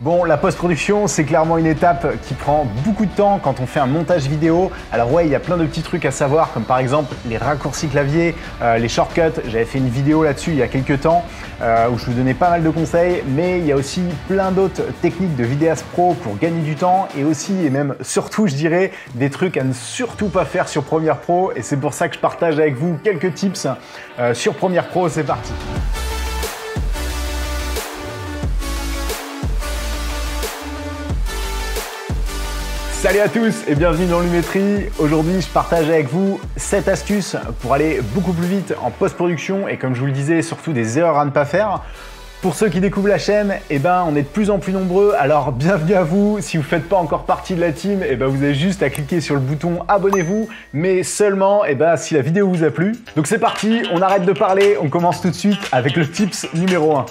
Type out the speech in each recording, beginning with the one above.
Bon, la post-production, c'est clairement une étape qui prend beaucoup de temps quand on fait un montage vidéo. Alors ouais, il y a plein de petits trucs à savoir, comme par exemple les raccourcis clavier, les shortcuts. J'avais fait une vidéo là-dessus il y a quelques temps où je vous donnais pas mal de conseils, mais il y a aussi plein d'autres techniques de vidéaste pro pour gagner du temps et aussi, et même surtout, je dirais, des trucs à ne surtout pas faire sur Premiere Pro. Et c'est pour ça que je partage avec vous quelques tips sur Premiere Pro. C'est parti. Salut à tous et bienvenue dans Lumetri. Aujourd'hui, je partage avec vous 7 astuces pour aller beaucoup plus vite en post-production et comme je vous le disais, surtout des erreurs à ne pas faire. Pour ceux qui découvrent la chaîne, on est de plus en plus nombreux, alors bienvenue à vous. Si vous ne faites pas encore partie de la team, vous avez juste à cliquer sur le bouton abonnez-vous, mais seulement si la vidéo vous a plu. Donc c'est parti, on arrête de parler, on commence tout de suite avec le tips numéro 1.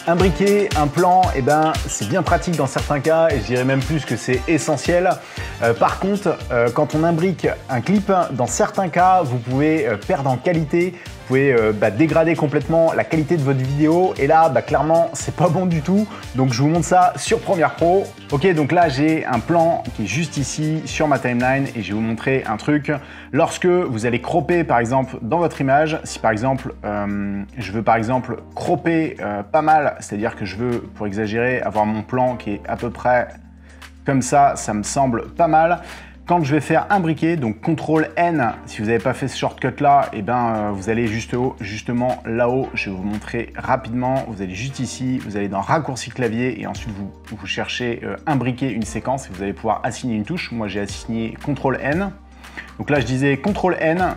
Imbriquer un plan, c'est bien pratique dans certains cas et je dirais même plus que c'est essentiel. Par contre, quand on imbrique un clip, dans certains cas, vous pouvez perdre en qualité. Vous pouvez dégrader complètement la qualité de votre vidéo et là, clairement, c'est pas bon du tout. Donc, je vous montre ça sur Premiere Pro. Ok, donc là, j'ai un plan qui est juste ici sur ma timeline et je vais vous montrer un truc. Lorsque vous allez cropper, par exemple, dans votre image, si par exemple, je veux par exemple cropper pas mal, c'est-à-dire que je veux, pour exagérer, avoir mon plan qui est à peu près comme ça me semble pas mal. Quand je vais faire imbriquer, donc CTRL N, si vous n'avez pas fait ce shortcut là, vous allez justement là-haut, je vais vous montrer rapidement, vous allez juste ici, vous allez dans raccourci clavier et ensuite vous cherchez imbriquer une séquence et vous allez pouvoir assigner une touche. Moi j'ai assigné CTRL N. Donc là je disais CTRL N,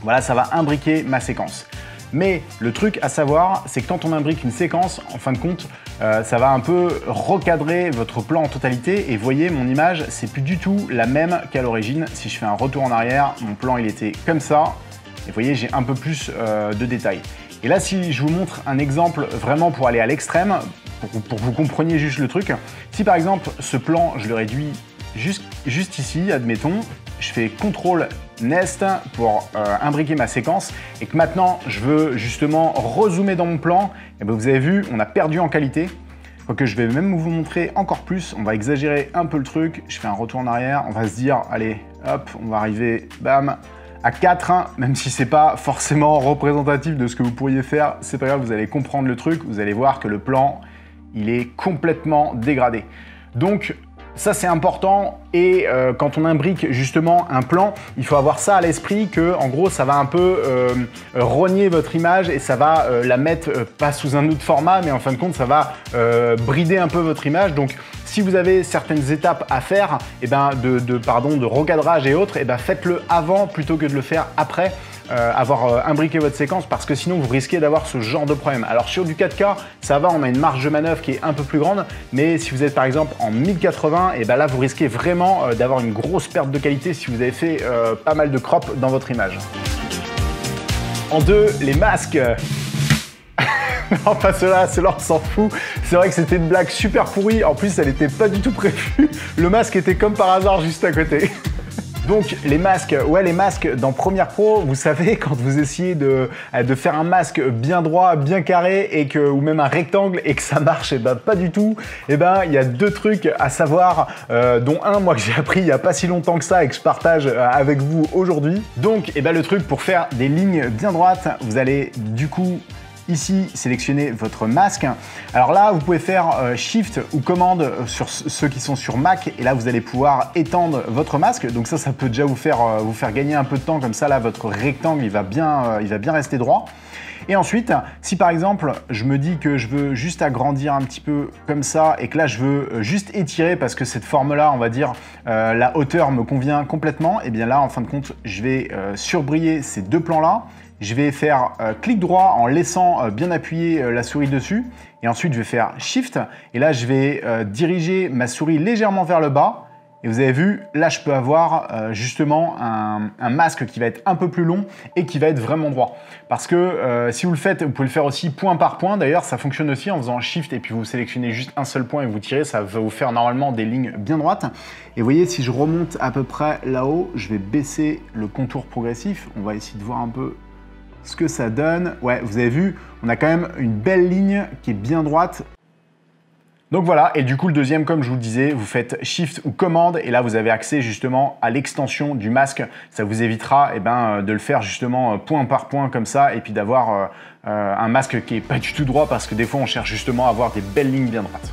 voilà ça va imbriquer ma séquence. Mais le truc à savoir, c'est que quand on imbrique une séquence, en fin de compte, ça va un peu recadrer votre plan en totalité. Et vous voyez, mon image, c'est plus du tout la même qu'à l'origine. Si je fais un retour en arrière, mon plan, il était comme ça. Et vous voyez, j'ai un peu plus de détails. Et là, si je vous montre un exemple vraiment pour aller à l'extrême, pour que vous compreniez juste le truc. Si par exemple, ce plan, je le réduis juste ici, admettons, je fais CTRL Nest pour imbriquer ma séquence et que maintenant je veux justement rezoomer dans mon plan, et vous avez vu, on a perdu en qualité. Quoique je vais même vous montrer encore plus, on va exagérer un peu le truc, je fais un retour en arrière, on va se dire, allez, hop, on va arriver, bam, à 4, hein, même si c'est pas forcément représentatif de ce que vous pourriez faire, c'est pas grave, vous allez comprendre le truc, vous allez voir que le plan, il est complètement dégradé. Donc, ça c'est important et quand on imbrique justement un plan, il faut avoir ça à l'esprit que en gros ça va un peu rogner votre image et ça va la mettre pas sous un autre format mais en fin de compte ça va brider un peu votre image. Donc si vous avez certaines étapes à faire de recadrage et autres, faites-le avant plutôt que de le faire après. Avoir imbriqué votre séquence parce que sinon vous risquez d'avoir ce genre de problème. Alors sur du 4K ça va, on a une marge de manœuvre qui est un peu plus grande, mais si vous êtes par exemple en 1080, là vous risquez vraiment d'avoir une grosse perte de qualité si vous avez fait pas mal de crop dans votre image. En 2, les masques. Non, pas cela on s'en fout. C'est vrai que c'était une blague super pourrie, en plus elle n'était pas du tout prévue. Le masque était comme par hasard juste à côté. Donc les masques, les masques dans Premiere Pro, vous savez quand vous essayez de faire un masque bien droit, bien carré ou même un rectangle et que ça marche, pas du tout. Il y a deux trucs à savoir, dont un moi que j'ai appris il n'y a pas si longtemps que ça et que je partage avec vous aujourd'hui. Donc le truc pour faire des lignes bien droites, vous allez du coup ici, sélectionnez votre masque. Alors là, vous pouvez faire Shift ou Commande sur ceux qui sont sur Mac et là, vous allez pouvoir étendre votre masque. Donc ça peut déjà vous faire gagner un peu de temps. Comme ça, là, votre rectangle, il va bien rester droit. Et ensuite, si par exemple, je me dis que je veux juste agrandir un petit peu comme ça et que là, je veux juste étirer parce que cette forme-là, on va dire, la hauteur me convient complètement, et bien là, en fin de compte, je vais surbriller ces deux plans-là. Je vais faire clic droit en laissant bien appuyer la souris dessus. Et ensuite, je vais faire Shift. Et là, je vais diriger ma souris légèrement vers le bas. Et vous avez vu, là, je peux avoir justement un masque qui va être un peu plus long et qui va être vraiment droit. Parce que si vous le faites, vous pouvez le faire aussi point par point. D'ailleurs, ça fonctionne aussi en faisant Shift et puis vous sélectionnez juste un seul point et vous tirez. Ça va vous faire normalement des lignes bien droites. Et vous voyez, si je remonte à peu près là-haut, je vais baisser le contour progressif. On va essayer de voir un peu ce que ça donne. Ouais, vous avez vu, on a quand même une belle ligne qui est bien droite. Donc voilà, et du coup le deuxième, comme je vous le disais, vous faites Shift ou Commande et là vous avez accès justement à l'extension du masque. Ça vous évitera de le faire justement point par point comme ça et puis d'avoir un masque qui n'est pas du tout droit parce que des fois on cherche justement à avoir des belles lignes bien droites.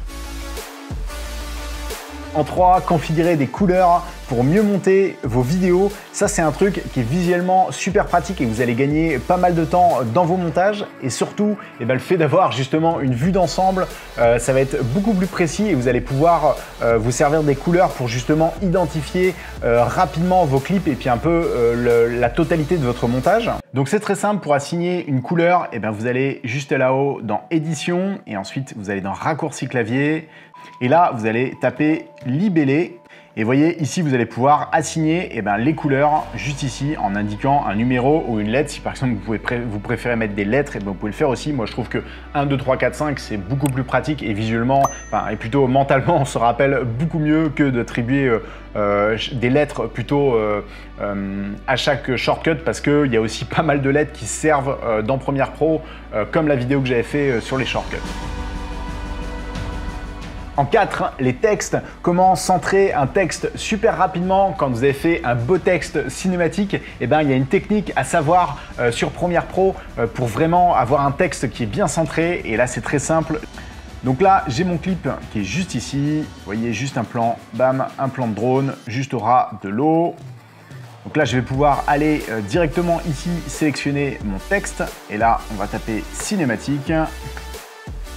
En 3, configurer des couleurs pour mieux monter vos vidéos. Ça, c'est un truc qui est visuellement super pratique et vous allez gagner pas mal de temps dans vos montages. Et surtout, le fait d'avoir justement une vue d'ensemble, ça va être beaucoup plus précis et vous allez pouvoir vous servir des couleurs pour justement identifier rapidement vos clips et puis un peu la totalité de votre montage. Donc c'est très simple, pour assigner une couleur, vous allez juste là-haut dans Édition et ensuite vous allez dans Raccourci clavier. Et là, vous allez taper Libeller. Et voyez, ici, vous allez pouvoir assigner les couleurs juste ici en indiquant un numéro ou une lettre. Si par exemple, vous préférez mettre des lettres, vous pouvez le faire aussi. Moi, je trouve que 1, 2, 3, 4, 5, c'est beaucoup plus pratique et visuellement, et plutôt mentalement, on se rappelle beaucoup mieux que d'attribuer des lettres plutôt à chaque shortcut parce qu'il y a aussi pas mal de lettres qui servent dans Premiere Pro, comme la vidéo que j'avais fait sur les shortcuts. En 4, les textes. Comment centrer un texte super rapidement quand vous avez fait un beau texte cinématique. Il y a une technique à savoir sur Premiere Pro pour vraiment avoir un texte qui est bien centré. Et là, c'est très simple. Donc là, j'ai mon clip qui est juste ici. Vous voyez, juste un plan, bam, un plan de drone, juste au ras de l'eau. Donc là, je vais pouvoir aller directement ici, sélectionner mon texte. Et là, on va taper cinématique.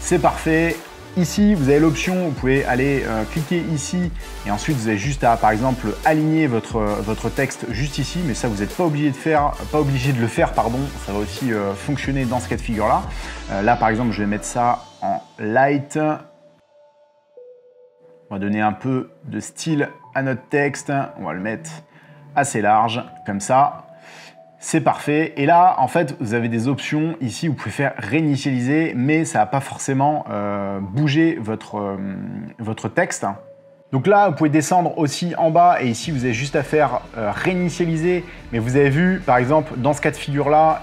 C'est parfait. Ici, vous avez l'option, vous pouvez aller cliquer ici et ensuite vous avez juste à, par exemple, aligner votre texte juste ici, mais ça, vous n'êtes pas obligé de le faire, pardon. Ça va aussi fonctionner dans ce cas de figure-là. Là, par exemple, je vais mettre ça en light. On va donner un peu de style à notre texte. On va le mettre assez large, comme ça. C'est parfait. Et là, en fait, vous avez des options ici. Vous pouvez faire réinitialiser, mais ça ne va pas forcément bouger votre texte. Donc là, vous pouvez descendre aussi en bas et ici, vous avez juste à faire réinitialiser. Mais vous avez vu, par exemple, dans ce cas de figure-là,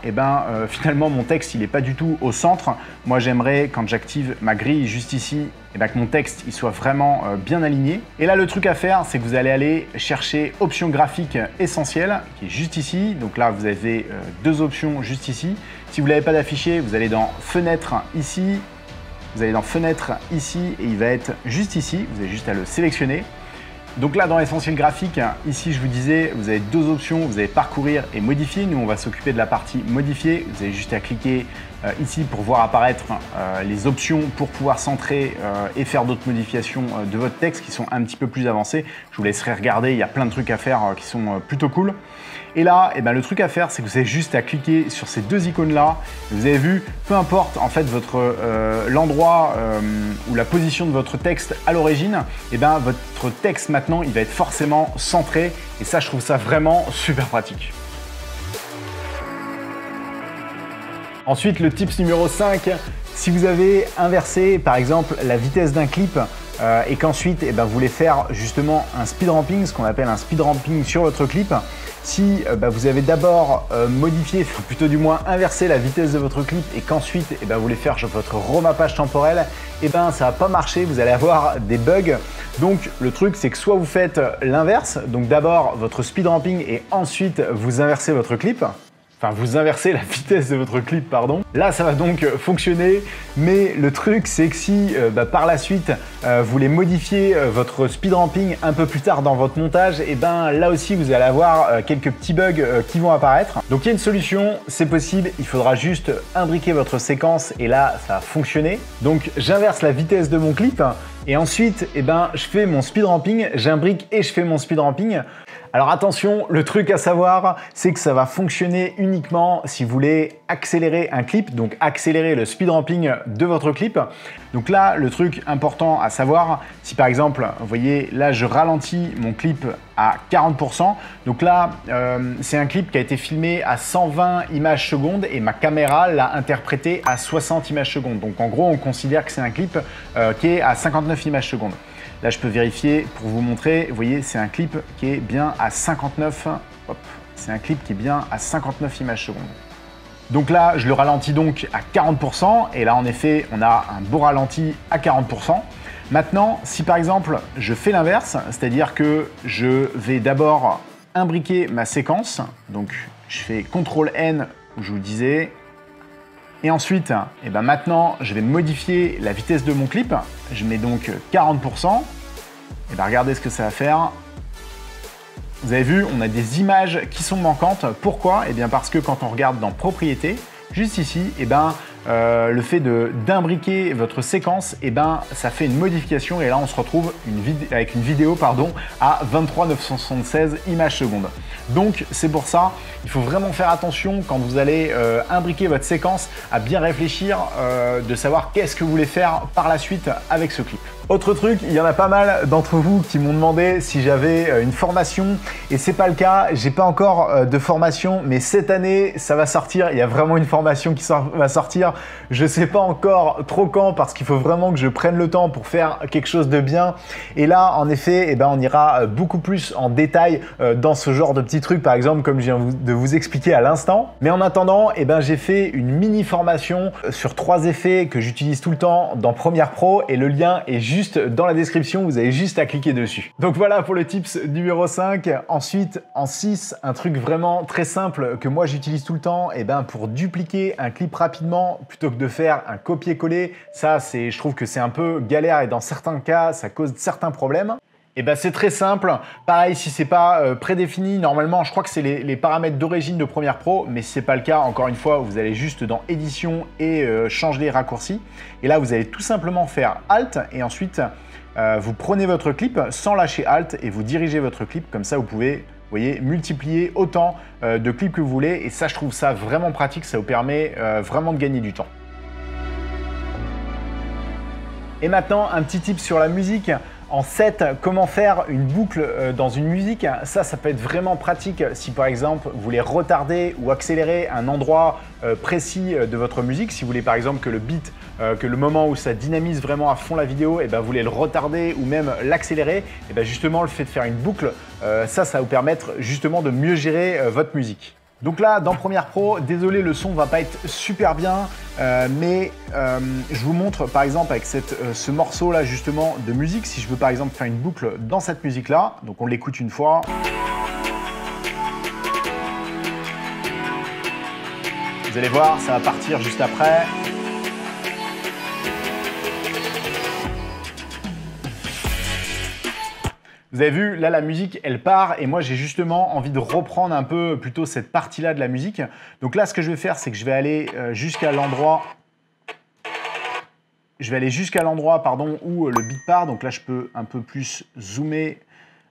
finalement, mon texte, il n'est pas du tout au centre. Moi, j'aimerais, quand j'active ma grille juste ici, que mon texte il soit vraiment bien aligné. Et là, le truc à faire, c'est que vous allez aller chercher option graphique essentielle, qui est juste ici. Donc là, vous avez deux options juste ici. Si vous ne l'avez pas d'affiché, vous allez dans Fenêtre ici. Vous allez dans Fenêtre ici et il va être juste ici. Vous avez juste à le sélectionner. Donc là, dans l'essentiel graphique, ici, je vous disais, vous avez deux options. Vous avez Parcourir et Modifier. Nous, on va s'occuper de la partie Modifier. Vous avez juste à cliquer ici pour voir apparaître les options pour pouvoir centrer et faire d'autres modifications de votre texte qui sont un petit peu plus avancées. Je vous laisserai regarder. Il y a plein de trucs à faire qui sont plutôt cool. Et là, le truc à faire, c'est que vous avez juste à cliquer sur ces deux icônes-là. Vous avez vu, peu importe en fait l'endroit ou la position de votre texte à l'origine, votre texte maintenant, il va être forcément centré. Et ça, je trouve ça vraiment super pratique. Ensuite, le tips numéro 5, si vous avez inversé par exemple la vitesse d'un clip et qu'ensuite vous voulez faire justement un speed ramping, ce qu'on appelle un speed ramping sur votre clip, si vous avez d'abord modifié, plutôt du moins inversé la vitesse de votre clip et qu'ensuite vous voulez faire votre remappage temporel, ça va pas marcher, vous allez avoir des bugs. Donc le truc, c'est que soit vous faites l'inverse, donc d'abord votre speed ramping et ensuite vous inversez votre clip. Enfin, vous inversez la vitesse de votre clip, pardon. Là, ça va donc fonctionner, mais le truc, c'est que si par la suite, vous voulez modifier votre speed ramping un peu plus tard dans votre montage, là aussi, vous allez avoir quelques petits bugs qui vont apparaître. Donc, il y a une solution, c'est possible, il faudra juste imbriquer votre séquence et là, ça va fonctionner. Donc, j'inverse la vitesse de mon clip et ensuite, je fais mon speed ramping, j'imbrique et je fais mon speed ramping. Alors attention, le truc à savoir, c'est que ça va fonctionner uniquement si vous voulez accélérer un clip, donc accélérer le speed ramping de votre clip. Donc là, le truc important à savoir, si par exemple, vous voyez, là je ralentis mon clip à 40%, donc là, c'est un clip qui a été filmé à 120 images secondes et ma caméra l'a interprété à 60 images secondes. Donc en gros, on considère que c'est un clip qui est à 59 images secondes. Là, je peux vérifier pour vous montrer. Vous voyez, c'est un clip qui est bien à 59. Hop, c'est un clip qui est bien à 59 images secondes. Donc là, je le ralentis donc à 40%, et là en effet, on a un beau ralenti à 40%. Maintenant, si par exemple, je fais l'inverse, c'est-à-dire que je vais d'abord imbriquer ma séquence, donc je fais CTRL-N, où je vous le disais, et ensuite, et ben maintenant, je vais modifier la vitesse de mon clip, je mets donc 40%, et ben regardez ce que ça va faire. Vous avez vu, on a des images qui sont manquantes. Pourquoi? Eh bien parce que quand on regarde dans Propriétés, juste ici, eh ben, le fait d'imbriquer votre séquence, eh ben, ça fait une modification et là on se retrouve avec une vidéo pardon, à 23 976 images secondes. Donc c'est pour ça, il faut vraiment faire attention quand vous allez imbriquer votre séquence à bien réfléchir de savoir qu'est-ce que vous voulez faire par la suite avec ce clip. Autre truc, il y en a pas mal d'entre vous qui m'ont demandé si j'avais une formation et c'est pas le cas, j'ai pas encore de formation, mais cette année ça va sortir, il y a vraiment une formation qui va sortir. Je sais pas encore trop quand parce qu'il faut vraiment que je prenne le temps pour faire quelque chose de bien. Et là, en effet, eh ben, on ira beaucoup plus en détail dans ce genre de petits trucs, par exemple, comme je viens de vous expliquer à l'instant. Mais en attendant, eh ben, j'ai fait une mini formation sur 3 effets que j'utilise tout le temps dans Premiere Pro et le lien est juste dans la description, vous avez juste à cliquer dessus. Donc voilà pour le tips numéro 5. Ensuite, en 6, un truc vraiment très simple que moi j'utilise tout le temps, eh ben, pour dupliquer un clip rapidement, plutôt que de faire un copier-coller, ça je trouve que c'est un peu galère et dans certains cas ça cause certains problèmes. Et ben c'est très simple, pareil si c'est pas prédéfini, normalement je crois que c'est les paramètres d'origine de Premiere Pro, mais si c'est pas le cas, encore une fois, vous allez juste dans édition et changer les raccourcis. Et là vous allez tout simplement faire Alt et ensuite vous prenez votre clip sans lâcher Alt et vous dirigez votre clip, comme ça vous pouvez, vous voyez, multiplier autant de clips que vous voulez et ça je trouve ça vraiment pratique, ça vous permet vraiment de gagner du temps. Et maintenant un petit tip sur la musique. En 7, comment faire une boucle dans une musique. Ça peut être vraiment pratique si par exemple vous voulez retarder ou accélérer un endroit précis de votre musique. Si vous voulez par exemple que le beat, que le moment où ça dynamise vraiment à fond la vidéo, et ben, vous voulez le retarder ou même l'accélérer, et ben, justement le fait de faire une boucle, ça va vous permettre justement de mieux gérer votre musique. Donc là, dans Premiere Pro, désolé, le son va pas être super bien, mais je vous montre par exemple avec ce morceau là justement de musique, si je veux par exemple faire une boucle dans cette musique là, donc on l'écoute une fois. Vous allez voir, ça va partir juste après. Vous avez vu, là la musique elle part et moi j'ai justement envie de reprendre un peu plutôt cette partie-là de la musique. Donc là ce que je vais faire c'est que je vais aller jusqu'à l'endroit où le beat part. Donc là je peux un peu plus zoomer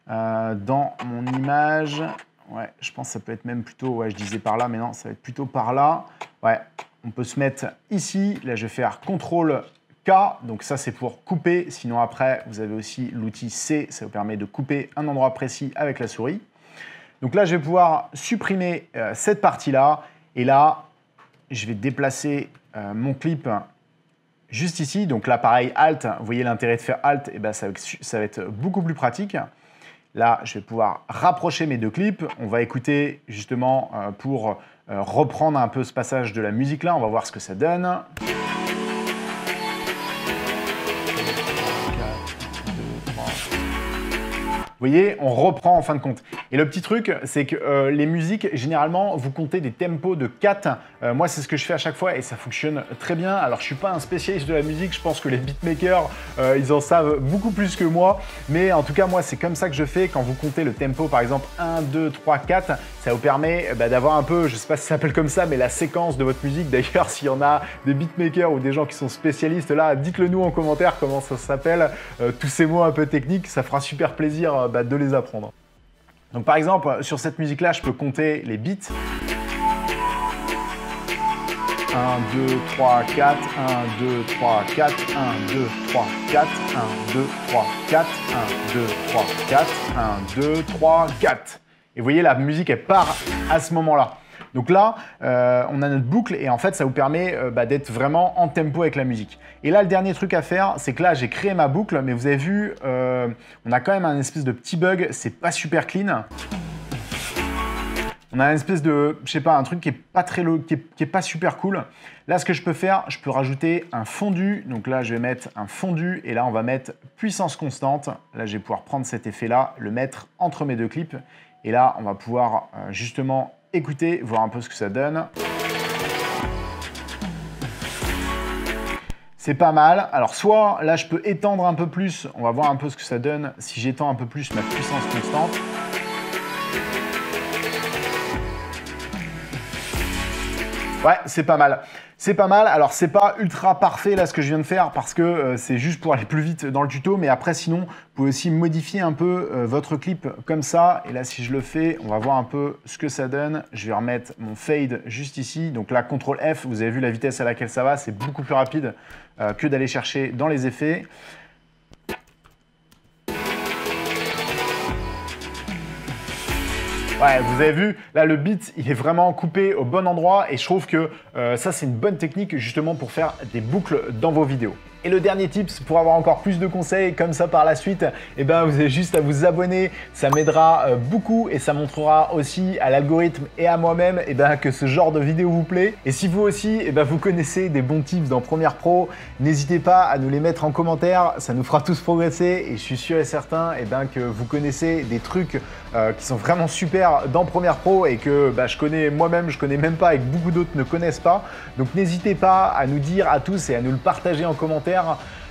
dans mon image. Ouais, je pense que ça peut être même plutôt, ouais je disais par là mais non ça va être plutôt par là. Ouais, on peut se mettre ici, là je vais faire CTRL K, donc ça c'est pour couper, sinon après vous avez aussi l'outil C, ça vous permet de couper un endroit précis avec la souris. Donc là je vais pouvoir supprimer cette partie-là, et là je vais déplacer mon clip juste ici, donc là pareil Alt, vous voyez l'intérêt de faire Alt, et ben ça va être beaucoup plus pratique. Là je vais pouvoir rapprocher mes deux clips, on va écouter justement pour reprendre un peu ce passage de la musique là, on va voir ce que ça donne. Vous voyez, on reprend en fin de compte. Et le petit truc, c'est que les musiques, généralement, vous comptez des tempos de 4. Moi, c'est ce que je fais à chaque fois et ça fonctionne très bien. Alors, je ne suis pas un spécialiste de la musique. Je pense que les beatmakers, ils en savent beaucoup plus que moi. Mais en tout cas, moi, c'est comme ça que je fais. Quand vous comptez le tempo, par exemple, 1, 2, 3, 4, ça vous permet d'avoir un peu, je ne sais pas si ça s'appelle comme ça, mais la séquence de votre musique. D'ailleurs, s'il y en a des beatmakers ou des gens qui sont spécialistes, là, dites-le nous en commentaire comment ça s'appelle. Tous ces mots un peu techniques, ça fera super plaisir de les apprendre. Donc par exemple, sur cette musique-là, je peux compter les beats. 1, 2, 3, 4, 1, 2, 3, 4, 1, 2, 3, 4, 1, 2, 3, 4, 1, 2, 3, 4, 1, 2, 3, 4. Et vous voyez, la musique, elle part à ce moment-là. Donc là, on a notre boucle et en fait, ça vous permet d'être vraiment en tempo avec la musique. Et là, le dernier truc à faire, c'est que là, j'ai créé ma boucle, mais vous avez vu, on a quand même un espèce de petit bug, c'est pas super clean. on a une espèce de, je sais pas, un truc qui est pas très qui est pas super cool. Là, ce que je peux faire, je peux rajouter un fondu. Donc là, je vais mettre un fondu et là, on va mettre puissance constante. Là, je vais pouvoir prendre cet effet-là, le mettre entre mes deux clips. Et là, on va pouvoir justement écouter, voir un peu ce que ça donne. C'est pas mal. Alors soit là, je peux étendre un peu plus. On va voir un peu ce que ça donne si j'étends un peu plus ma puissance constante. Ouais, c'est pas mal. C'est pas mal. Alors, c'est pas ultra parfait là ce que je viens de faire parce que c'est juste pour aller plus vite dans le tuto. Mais après, sinon, vous pouvez aussi modifier un peu votre clip comme ça. Et là, si je le fais, on va voir un peu ce que ça donne. Je vais remettre mon fade juste ici. Donc là, CTRL F, vous avez vu la vitesse à laquelle ça va. C'est beaucoup plus rapide que d'aller chercher dans les effets. Ouais, vous avez vu, là le beat, il est vraiment coupé au bon endroit et je trouve que ça, c'est une bonne technique justement pour faire des boucles dans vos vidéos. Et le dernier tips pour avoir encore plus de conseils comme ça par la suite, eh ben, vous avez juste à vous abonner, ça m'aidera beaucoup et ça montrera aussi à l'algorithme et à moi-même eh ben, que ce genre de vidéo vous plaît. Et si vous aussi, eh ben, vous connaissez des bons tips dans Premiere Pro, n'hésitez pas à nous les mettre en commentaire, ça nous fera tous progresser et je suis sûr et certain eh ben, que vous connaissez des trucs qui sont vraiment super dans Premiere Pro et que bah, je connais moi-même, je connais même pas et que beaucoup d'autres ne connaissent pas. Donc n'hésitez pas à nous dire à tous et à nous le partager en commentaire.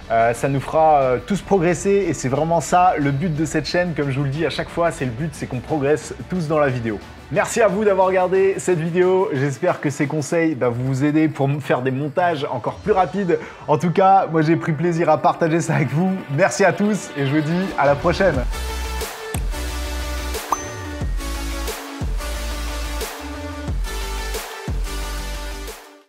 Ça nous fera tous progresser et c'est vraiment ça le but de cette chaîne. Comme je vous le dis à chaque fois, c'est le but, c'est qu'on progresse tous dans la vidéo. Merci à vous d'avoir regardé cette vidéo. J'espère que ces conseils vont vous aider pour faire des montages encore plus rapides. En tout cas, moi j'ai pris plaisir à partager ça avec vous. Merci à tous et je vous dis à la prochaine.